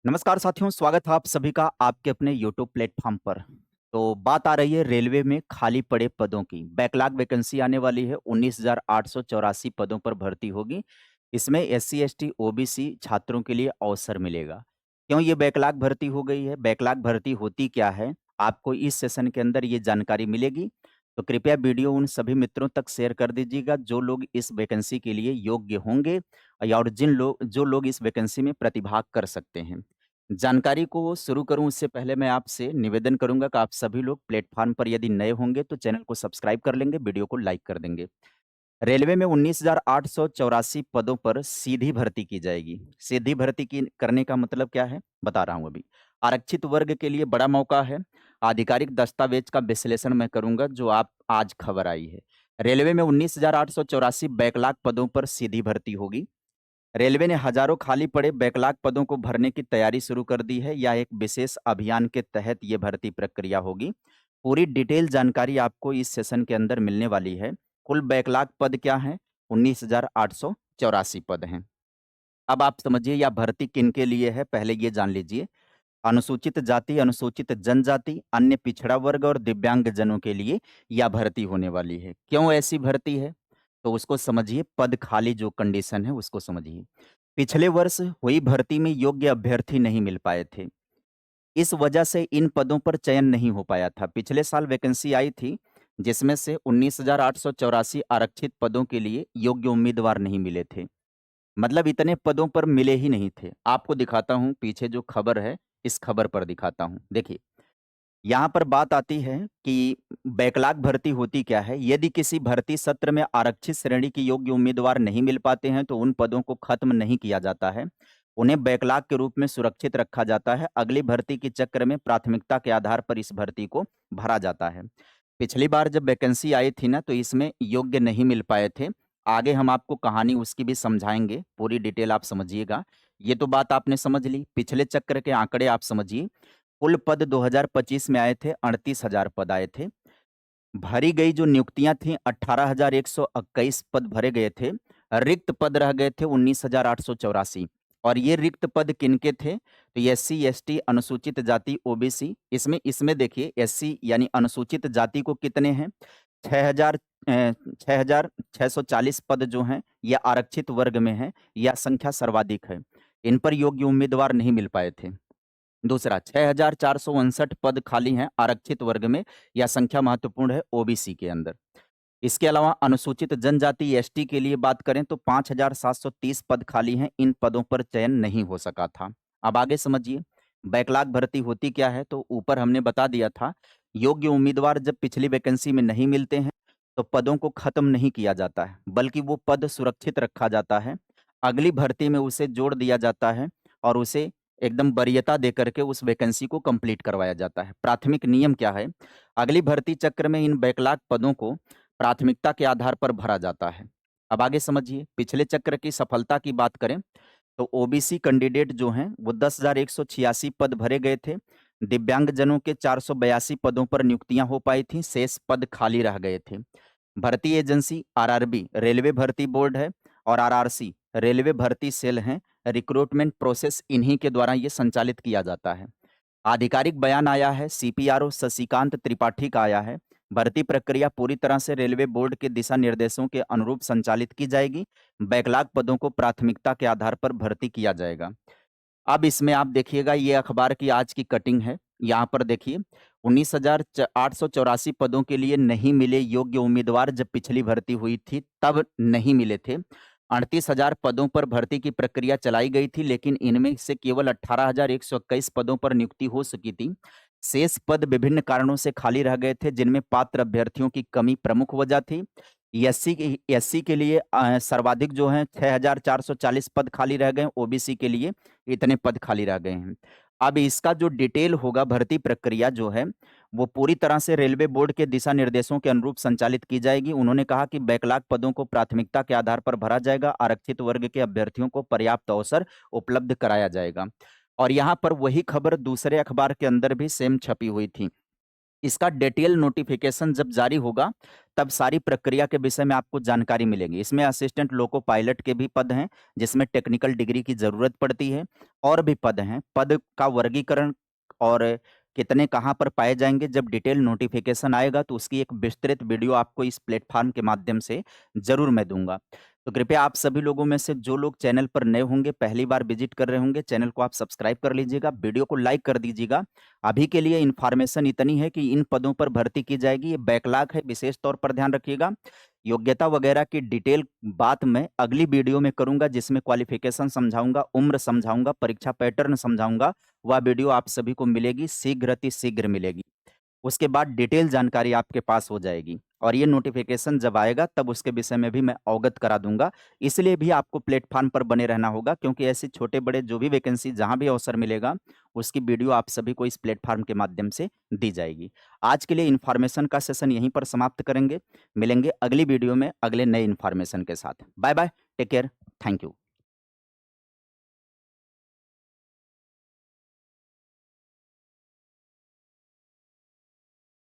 नमस्कार साथियों, स्वागत है आप सभी का आपके अपने यूट्यूब प्लेटफॉर्म पर। तो बात आ रही है रेलवे में खाली पड़े पदों की। बैकलॉग वैकेंसी आने वाली है, 19,884 पदों पर भर्ती होगी। इसमें एससी, एसटी, ओबीसी छात्रों के लिए अवसर मिलेगा। क्यों ये बैकलॉग भर्ती हो गई है? बैकलॉग भर्ती होती क्या है? आपको इस सेशन के अंदर ये जानकारी मिलेगी। तो कृपया वीडियो उन सभी मित्रों तक शेयर कर दीजिएगा जो लोग इस वैकेंसी के लिए योग्य होंगे या और जो लोग इस वैकेंसी में प्रतिभाग कर सकते हैं। जानकारी को शुरू करूँ उससे पहले मैं आपसे निवेदन करूँगा कि आप सभी लोग प्लेटफ़ॉर्म पर यदि नए होंगे तो चैनल को सब्सक्राइब कर लेंगे, वीडियो को लाइक कर देंगे। रेलवे में 19,884 पदों पर सीधी भर्ती की जाएगी। सीधी भर्ती की करने का मतलब क्या है? बता रहा हूँ अभी। आरक्षित वर्ग के लिए बड़ा मौका है। आधिकारिक दस्तावेज का विश्लेषण मैं करूँगा जो आप आज खबर आई है। रेलवे में 19,884 बैकलॉग पदों पर सीधी भर्ती होगी। रेलवे ने हजारों खाली पड़े बैकलॉग पदों को भरने की तैयारी शुरू कर दी है या एक विशेष अभियान के तहत ये भर्ती प्रक्रिया होगी। पूरी डिटेल जानकारी आपको इस सेशन के अंदर मिलने वाली है। कुल बैकलॉग पद क्या हैं? 19,884 पद हैं। अब आप समझिए यह भर्ती किनके लिए है, पहले ये जान लीजिए। अनुसूचित जाति, अनुसूचित जनजाति, अन्य पिछड़ा वर्ग और दिव्यांगजनों के लिए यह भर्ती होने वाली है। क्यों ऐसी भर्ती है? तो उसको समझिए, पद खाली जो कंडीशन है उसको समझिए। पिछले वर्ष हुई भर्ती में योग्य अभ्यर्थी नहीं मिल पाए थे। इस वजह से इन पदों पर चयन नहीं हो पाया था। पिछले साल वैकेंसी आई थी जिसमें से 19,884 आरक्षित पदों के लिए योग्य उम्मीदवार नहीं मिले थे। मतलब इतने पदों पर मिले ही नहीं थे। आपको दिखाता हूँ पीछे जो खबर है, इस खबर पर दिखाता हूँ। देखिए, यहाँ पर बात आती है कि बैकलॉग भर्ती होती क्या है? यदि किसी भर्ती सत्र में आरक्षित श्रेणी के योग्य उम्मीदवार नहीं मिल पाते हैं, तो उन पदों को खत्म नहीं किया जाता है। उन्हें बैकलॉग के रूप में सुरक्षित रखा जाता है। अगली भर्ती के चक्र में प्राथमिकता के आधार पर इस भर्ती को भरा जाता है। पिछली बार जब वैकेंसी आई थी ना, तो इसमें योग्य नहीं मिल पाए थे। आगे हम आपको कहानी उसकी भी समझाएँगे, पूरी डिटेल आप समझिएगा। ये तो बात आपने समझ ली, पिछले चक्र के आंकड़े आप समझिए। कुल पद 2025 में आए थे, 38,000 पद आए थे। भरी गई जो नियुक्तियाँ थीं, 18,121 पद भरे गए थे। रिक्त पद रह गए थे 19,884 और ये रिक्त पद किनके थे? तो ये एससी, एसटी, अनुसूचित जाति, ओबीसी। इसमें देखिए, एससी यानी अनुसूचित जाति को कितने हैं? 6,000 6,640 पद जो हैं, ये आरक्षित वर्ग में हैं। यह संख्या सर्वाधिक है। इन पर योग्य उम्मीदवार नहीं मिल पाए थे। दूसरा, 6,459 पद खाली हैं आरक्षित वर्ग में, यह संख्या महत्वपूर्ण है ओबीसी के अंदर। इसके अलावा अनुसूचित जनजाति एसटी के लिए बात करें तो 5,730 पद खाली हैं, इन पदों पर चयन नहीं हो सका था। अब आगे समझिए, बैकलॉग भर्ती होती क्या है? तो ऊपर हमने बता दिया था, योग्य उम्मीदवार जब पिछली वैकेंसी में नहीं मिलते हैं, तो पदों को खत्म नहीं किया जाता है, बल्कि वो पद सुरक्षित रखा जाता है। अगली भर्ती में उसे जोड़ दिया जाता है और उसे एकदम वरीयता देकर के उस वैकेंसी को कंप्लीट करवाया जाता है। प्राथमिक नियम क्या है? अगली भर्ती चक्र में इन बैकलॉग पदों को प्राथमिकता के आधार पर भरा जाता है। अब आगे समझिए, पिछले चक्र की सफलता की बात करें तो ओबीसी कैंडिडेट जो हैं वो 10,186 पद भरे गए थे। दिव्यांगजनों के 482 पदों पर नियुक्तियां हो पाई थीं, शेष पद खाली रह गए थे। भर्ती एजेंसी आरआरबी रेलवे भर्ती बोर्ड है और आरआरसी रेलवे भर्ती सेल हैं। रिक्रूटमेंट प्रोसेस इन्हीं के द्वारा ये संचालित किया जाता है। आधिकारिक बयान आया है, सीपीआरओ शशिकांत त्रिपाठी का आया है। भर्ती प्रक्रिया पूरी तरह से रेलवे बोर्ड के दिशा निर्देशों के अनुरूप संचालित की जाएगी। बैकलॉग पदों को प्राथमिकता के आधार पर भर्ती किया जाएगा। अब इसमें आप देखिएगा, ये अखबार की आज की कटिंग है। यहाँ पर देखिए, 19,884 पदों के लिए नहीं मिले योग्य उम्मीदवार जब पिछली भर्ती हुई थी, तब नहीं मिले थे। 38,000 पदों पर भर्ती की प्रक्रिया चलाई गई थी, लेकिन इनमें से केवल 18,121 पदों पर नियुक्ति हो सकी थी। शेष पद विभिन्न कारणों से खाली रह गए थे, जिनमें पात्र अभ्यर्थियों की कमी प्रमुख वजह थी। एससी के लिए सर्वाधिक जो हैं 6,440 पद खाली रह गए, ओबीसी के लिए इतने पद खाली रह गए हैं। अब इसका जो डिटेल होगा, भर्ती प्रक्रिया जो है, वो पूरी तरह से रेलवे बोर्ड के दिशा निर्देशों के अनुरूप संचालित की जाएगी। उन्होंने कहा कि बैकलॉग पदों को प्राथमिकता के आधार पर भरा जाएगा, आरक्षित वर्ग के अभ्यर्थियों को पर्याप्त अवसर उपलब्ध कराया जाएगा। और यहाँ पर वही खबर दूसरे अखबार के अंदर भी सेम छपी हुई थी। इसका डिटेल नोटिफिकेशन जब जारी होगा, तब सारी प्रक्रिया के विषय में आपको जानकारी मिलेगी। इसमें असिस्टेंट लोको पायलट के भी पद हैं, जिसमें टेक्निकल डिग्री की ज़रूरत पड़ती है, और भी पद हैं। पद का वर्गीकरण और कितने कहाँ पर पाए जाएँगे, जब डिटेल नोटिफिकेशन आएगा, तो उसकी एक विस्तृत वीडियो आपको इस प्लेटफ़ॉर्म के माध्यम से ज़रूर मैं दूँगा। तो कृपया आप सभी लोगों में से जो लोग चैनल पर नए होंगे, पहली बार विज़िट कर रहे होंगे, चैनल को आप सब्सक्राइब कर लीजिएगा, वीडियो को लाइक कर दीजिएगा। अभी के लिए इन्फॉर्मेशन इतनी है कि इन पदों पर भर्ती की जाएगी, ये बैकलॉग है, विशेष तौर पर ध्यान रखिएगा। योग्यता वगैरह की डिटेल बात मैं अगली वीडियो में करूँगा, जिसमें क्वालिफ़िकेशन समझाऊँगा, उम्र समझाऊँगा, परीक्षा पैटर्न समझाऊँगा। वह वीडियो आप सभी को मिलेगी, शीघ्र अति शीघ्र मिलेगी। उसके बाद डिटेल जानकारी आपके पास हो जाएगी, और ये नोटिफिकेशन जब आएगा तब उसके विषय में भी मैं अवगत करा दूंगा। इसलिए भी आपको प्लेटफॉर्म पर बने रहना होगा, क्योंकि ऐसे छोटे बड़े जो भी वैकेंसी जहां भी अवसर मिलेगा, उसकी वीडियो आप सभी को इस प्लेटफॉर्म के माध्यम से दी जाएगी। आज के लिए इन्फॉर्मेशन का सेशन यहीं पर समाप्त करेंगे। मिलेंगे अगली वीडियो में अगले नए इन्फॉर्मेशन के साथ। Bye bye, take care, thank you.